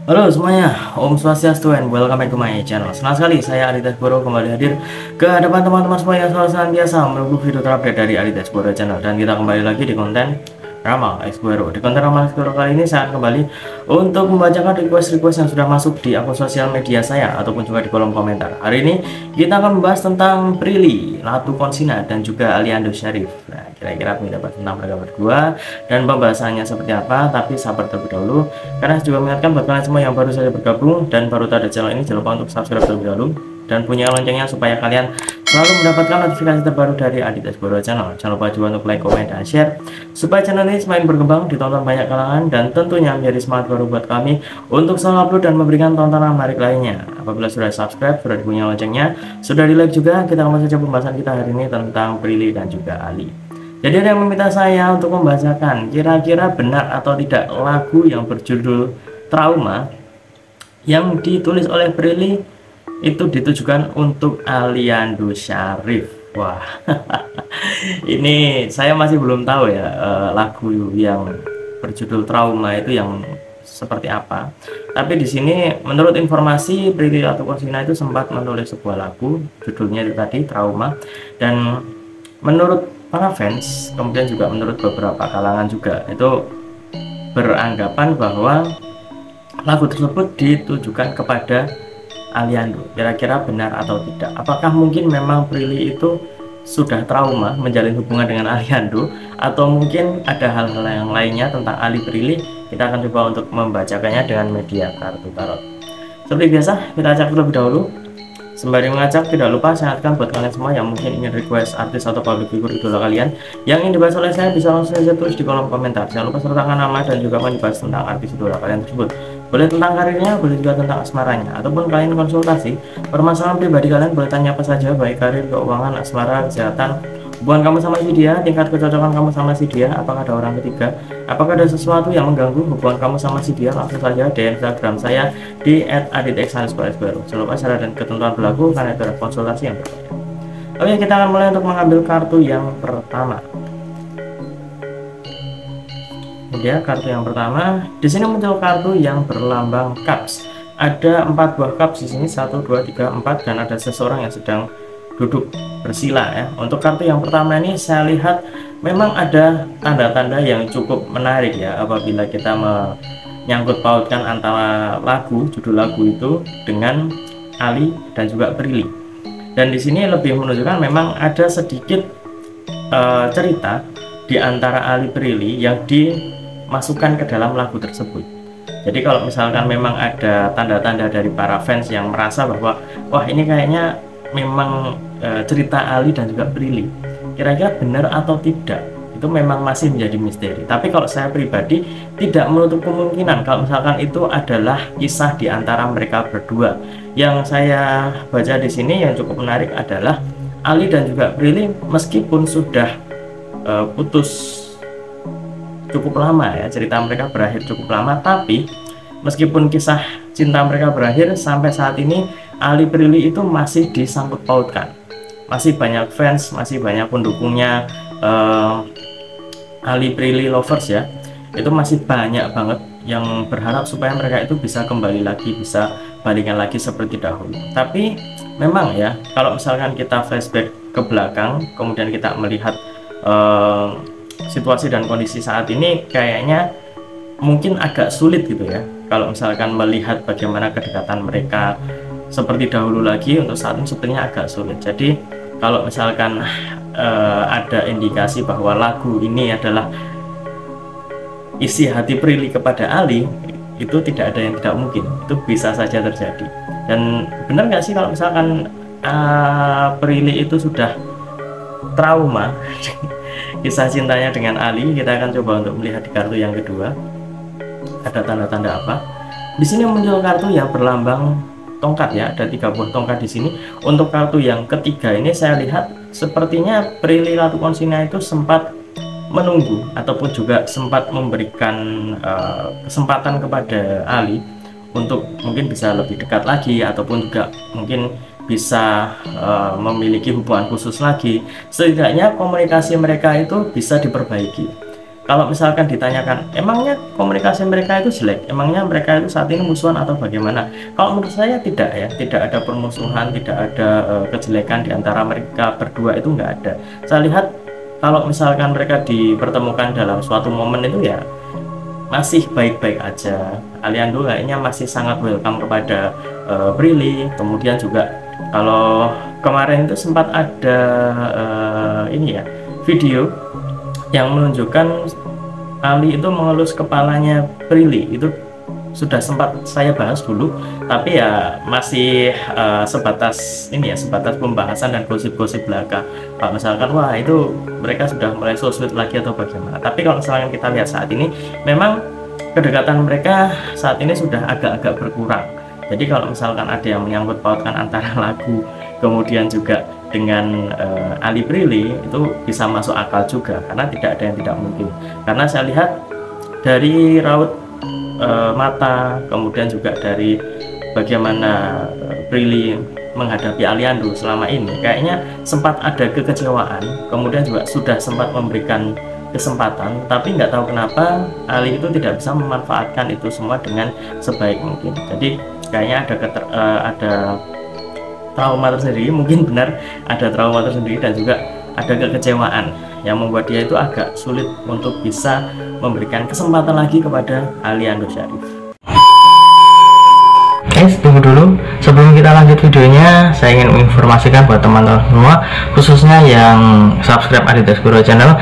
Halo semuanya, Om Swastiastu and welcome back to my channel. Senang sekali saya Aritas Boro kembali hadir ke hadapan teman-teman semua yang selalu senantiasa menunggu video terupdate dari Aritas Boro channel. Dan kita kembali lagi di konten Ramal Exploro. Di konten Ramal Exploro kali ini saya akan kembali untuk membacakan request-request yang sudah masuk di akun sosial media saya ataupun juga di kolom komentar. Hari ini kita akan membahas tentang Prilly, Latukonsina dan juga Aliando Syarif. Nah, kira-kira pendapat tentang mereka berdua dan pembahasannya seperti apa, tapi sabar terlebih dahulu karena saya juga mengingatkan buat kalian semua yang baru saja bergabung dan baru tahu ada channel ini, jangan lupa untuk subscribe terlebih dahulu dan punya loncengnya supaya kalian selalu mendapatkan notifikasi terbaru dari Aritas Boro channel. Jangan lupa juga untuk like, komen, dan share supaya channel ini semakin berkembang, ditonton banyak kalangan, dan tentunya menjadi semangat baru buat kami untuk selalu upload dan memberikan tontonan menarik lainnya. Apabila sudah subscribe, sudah punya loncengnya, sudah di like juga, kita akan saja pembahasan kita hari ini tentang Prilly dan juga Ali. Jadi ada yang meminta saya untuk membacakan kira-kira benar atau tidak lagu yang berjudul Trauma yang ditulis oleh Prilly itu ditujukan untuk Aliando Syarif. Wah, ini saya masih belum tahu ya lagu yang berjudul Trauma itu yang seperti apa. Tapi di sini menurut informasi Prilly Latukonsina itu sempat menulis sebuah lagu, judulnya itu tadi Trauma, dan menurut para fans, kemudian juga menurut beberapa kalangan juga itu beranggapan bahwa lagu tersebut ditujukan kepada Aliando. Kira-kira benar atau tidak? Apakah mungkin memang Prilly itu sudah trauma menjalin hubungan dengan Aliando, atau mungkin ada hal-hal yang lainnya tentang Ali Prilly? Kita akan coba untuk membacakannya dengan media kartu tarot. Seperti biasa, kita cek terlebih dahulu. Sembari mengajak, tidak lupa saya ingatkan buat kalian semua yang mungkin ingin request artis atau public figure idola kalian yang ingin dibahas oleh saya, bisa langsung saja tulis di kolom komentar. Jangan lupa sertakan nama dan juga dibahas tentang artis idola kalian tersebut. Boleh tentang karirnya, boleh juga tentang asmaranya, ataupun kalian konsultasi permasalahan pribadi kalian, boleh tanya apa saja, baik karir, keuangan, asmara, kesehatan, hubungan kamu sama si dia, tingkat kecocokan kamu sama si dia, apakah ada orang ketiga, apakah ada sesuatu yang mengganggu hubungan kamu sama si dia, langsung saja di Instagram saya di @aditx_baru. Jangan lupa syarat dan ketentuan berlaku karena itu ada konsultasi yang berbeda. Oke, kita akan mulai untuk mengambil kartu yang pertama. Ya, kartu yang pertama di sini muncul kartu yang berlambang cups. Ada 4 buah cups di sini, 1 2 3 4, dan ada seseorang yang sedang duduk bersila ya. Untuk kartu yang pertama ini saya lihat memang ada tanda-tanda yang cukup menarik ya apabila kita menyangkut pautkan antara lagu, judul lagu itu dengan Ali dan juga Prilly. Dan di sini lebih menunjukkan memang ada sedikit cerita di antara Ali Prilly yang dimasukkan ke dalam lagu tersebut. Jadi kalau misalkan memang ada tanda-tanda dari para fans yang merasa bahwa wah ini kayaknya memang cerita Ali dan juga Prilly, kira-kira benar atau tidak, itu memang masih menjadi misteri. Tapi kalau saya pribadi tidak menutup kemungkinan kalau misalkan itu adalah kisah di antara mereka berdua. Yang saya baca di sini yang cukup menarik adalah Ali dan juga Prilly meskipun sudah putus cukup lama ya, cerita mereka berakhir cukup lama, tapi meskipun kisah cinta mereka berakhir sampai saat ini Ali Prilly itu masih disangkut pautkan, masih banyak fans, masih banyak pendukungnya Ali Prilly lovers ya, itu masih banyak banget yang berharap supaya mereka itu bisa kembali lagi, bisa balikan lagi seperti dahulu. Tapi memang ya kalau misalkan kita flashback ke belakang kemudian kita melihat situasi dan kondisi saat ini, kayaknya mungkin agak sulit gitu ya kalau misalkan melihat bagaimana kedekatan mereka seperti dahulu lagi. Untuk saat ini sepertinya agak sulit. Jadi kalau misalkan ada indikasi bahwa lagu ini adalah isi hati Prilly kepada Ali, itu tidak ada yang tidak mungkin, itu bisa saja terjadi. Dan benar nggak sih kalau misalkan Prilly itu sudah trauma kisah cintanya dengan Ali? Kita akan coba untuk melihat di kartu yang kedua ada tanda-tanda apa. Di sini muncul kartu yang berlambang tongkat ya, ada 3 buah tongkat di sini. Untuk kartu yang ketiga ini saya lihat sepertinya Prilly Latukonsina itu sempat menunggu ataupun juga sempat memberikan kesempatan kepada Ali untuk mungkin bisa lebih dekat lagi, ataupun juga mungkin bisa memiliki hubungan khusus lagi. Setidaknya komunikasi mereka itu bisa diperbaiki. kalau misalkan ditanyakan emangnya komunikasi mereka itu jelek, emangnya mereka itu saat ini musuhan atau bagaimana, kalau menurut saya tidak ya, tidak ada permusuhan, tidak ada kejelekan di antara mereka berdua, itu nggak ada. Saya lihat kalau misalkan mereka dipertemukan dalam suatu momen itu ya masih baik-baik aja. Aliando kayaknya masih sangat welcome kepada Prilly. Kemudian juga kalau kemarin itu sempat ada ini ya, video yang menunjukkan Ali itu mengelus kepalanya Prilly. Itu sudah sempat saya bahas dulu, tapi ya masih sebatas ini ya, sebatas pembahasan dan gosip-gosip belaka. Kalau misalkan wah itu mereka sudah mulai so sweet lagi atau bagaimana, tapi kalau misalkan kita lihat saat ini memang kedekatan mereka saat ini sudah agak-agak berkurang. Jadi kalau misalkan ada yang menyangkut pautkan antara lagu kemudian juga dengan Ali Prilly, itu bisa masuk akal juga, karena tidak ada yang tidak mungkin. Karena saya lihat dari raut mata, kemudian juga dari bagaimana Prilly menghadapi Aliando selama ini, kayaknya sempat ada kekecewaan, kemudian juga sudah sempat memberikan kesempatan, tapi nggak tahu kenapa Ali itu tidak bisa memanfaatkan itu semua dengan sebaik mungkin. Jadi kayaknya ada trauma tersendiri, mungkin benar ada trauma tersendiri, dan juga ada kekecewaan yang membuat dia itu agak sulit untuk bisa memberikan kesempatan lagi kepada Aliando Syarif. Guys, tunggu dulu, sebelum kita lanjut videonya saya ingin menginformasikan buat teman-teman semua, khususnya yang subscribe Aditya Guru channel,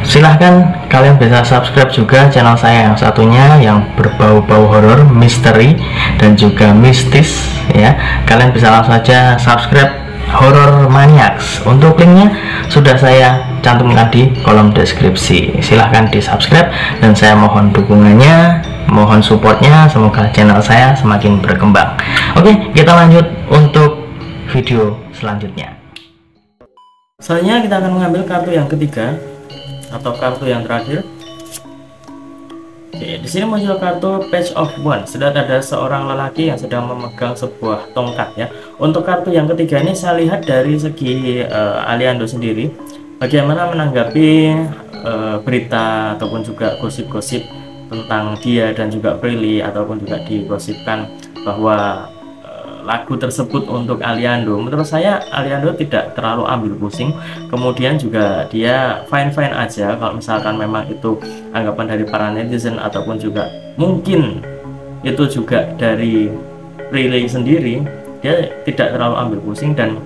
silahkan kalian bisa subscribe juga channel saya yang satunya yang berbau-bau horor, misteri dan juga mistis ya. Kalian bisa langsung saja subscribe Horror Maniacs. Untuk linknya sudah saya cantumkan di kolom deskripsi. Silahkan di subscribe dan saya mohon dukungannya, mohon supportnya, semoga channel saya semakin berkembang. Oke, kita lanjut untuk video selanjutnya. Selanjutnya kita akan mengambil kartu yang ketiga atau kartu yang terakhir. Oke, di sini muncul kartu Page of Wands. Sudah ada seorang lelaki yang sedang memegang sebuah tongkat ya. Untuk kartu yang ketiga ini saya lihat dari segi Aliando sendiri, bagaimana menanggapi berita ataupun juga gosip-gosip tentang dia dan juga Prilly, ataupun juga digosipkan bahwa lagu tersebut untuk Aliando. Menurut saya Aliando tidak terlalu ambil pusing, kemudian juga dia fine-fine aja. Kalau misalkan memang itu anggapan dari para netizen ataupun juga mungkin itu juga dari Prilly sendiri, dia tidak terlalu ambil pusing. Dan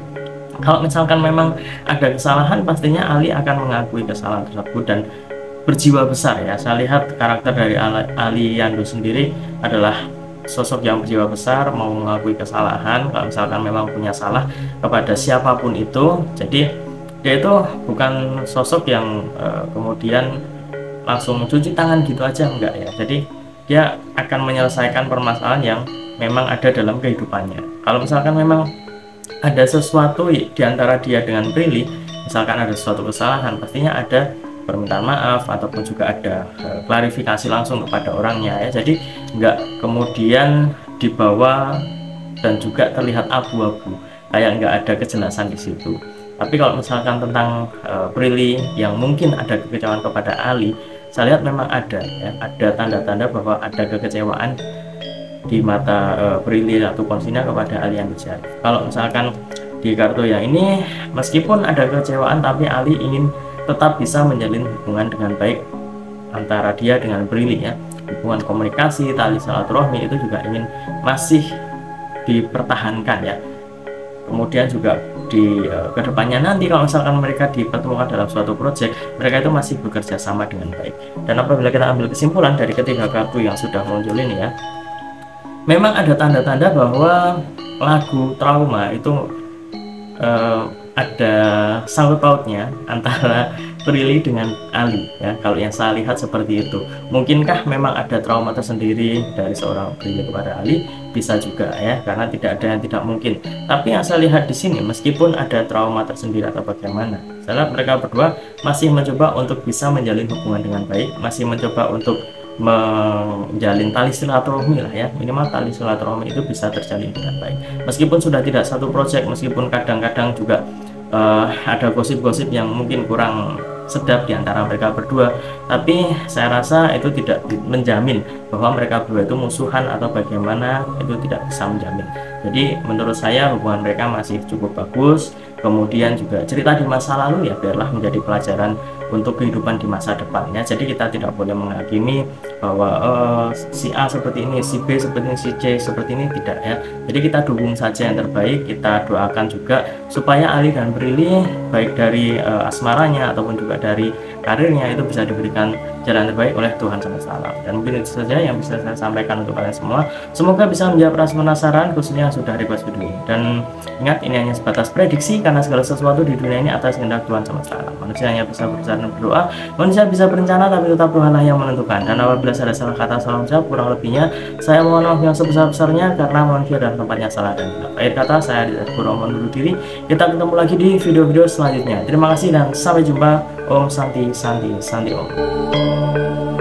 kalau misalkan memang ada kesalahan, pastinya Ali akan mengakui kesalahan tersebut dan berjiwa besar ya. Saya lihat karakter dari Aliando sendiri adalah sosok yang berjiwa besar, mau mengakui kesalahan kalau misalkan memang punya salah kepada siapapun itu. Jadi dia itu bukan sosok yang kemudian langsung cuci tangan gitu aja, enggak ya. Jadi dia akan menyelesaikan permasalahan yang memang ada dalam kehidupannya. Kalau misalkan memang ada sesuatu di antara dia dengan Prilly, misalkan ada suatu kesalahan, pastinya ada permintaan maaf ataupun juga ada klarifikasi langsung kepada orangnya ya. Jadi nggak kemudian dibawa dan juga terlihat abu-abu, kayak nggak ada kejelasan di situ. Tapi kalau misalkan tentang Prilly yang mungkin ada kekecewaan kepada Ali, saya lihat memang ada ya, ada tanda-tanda bahwa ada kekecewaan di mata Prilly atau konsina kepada Aliando Syarif. Kalau misalkan di kartu yang ini, meskipun ada kekecewaan, tapi Ali ingin tetap bisa menjalin hubungan dengan baik antara dia dengan Prilly ya. Hubungan komunikasi, tali silaturahmi itu juga ingin masih dipertahankan ya. Kemudian juga di kedepannya nanti kalau misalkan mereka dipertemukan dalam suatu proyek, mereka itu masih bekerja sama dengan baik. Dan apabila kita ambil kesimpulan dari ketiga kartu yang sudah muncul ini ya, memang ada tanda-tanda bahwa lagu Trauma itu ada sangkut pautnya antara Prilly dengan Ali ya. Kalau yang saya lihat seperti itu. Mungkinkah memang ada trauma tersendiri dari seorang Prilly kepada Ali? Bisa juga ya, karena tidak ada yang tidak mungkin. Tapi yang saya lihat di sini, meskipun ada trauma tersendiri atau bagaimana, saya lihat mereka berdua masih mencoba untuk bisa menjalin hubungan dengan baik, masih mencoba untuk menjalin tali silaturahmi lah ya. Minimal tali silaturahmi itu bisa terjalin dengan baik, meskipun sudah tidak satu proyek, meskipun kadang-kadang juga ada gosip-gosip yang mungkin kurang sedap di antara mereka berdua, tapi saya rasa itu tidak menjamin bahwa mereka berdua itu musuhan atau bagaimana, itu tidak bisa menjamin. Jadi menurut saya hubungan mereka masih cukup bagus. Kemudian juga cerita di masa lalu ya biarlah menjadi pelajaran untuk kehidupan di masa depannya. Jadi kita tidak boleh menghakimi bahwa si A seperti ini, si B seperti ini, si C seperti ini, tidak ya. Jadi kita dukung saja yang terbaik, kita doakan juga supaya Ali dan Prilly baik dari asmaranya ataupun juga dari karirnya itu bisa diberikan jalan terbaik oleh Tuhan semesta alam. Dan mungkin itu saja yang bisa saya sampaikan untuk kalian semua. Semoga bisa menjawab rasa penasaran khususnya yang sudah request video ini. Dan ingat, ini hanya sebatas prediksi karena segala sesuatu di dunia ini atas kehendak Tuhan semesta alam. Manusia hanya bisa berusaha dan berdoa, manusia bisa berencana, tapi tetap Tuhanlah yang menentukan. Dan apabila ada salah kata, salah ucap, kurang lebihnya saya mohon maaf yang sebesar-besarnya karena manusia dan tempatnya salah dan benar. Akhir kata, saya Aditya Puro undur diri. Kita ketemu lagi di video-video selanjutnya. Terima kasih dan sampai jumpa. Om Santi Santi Santi Om.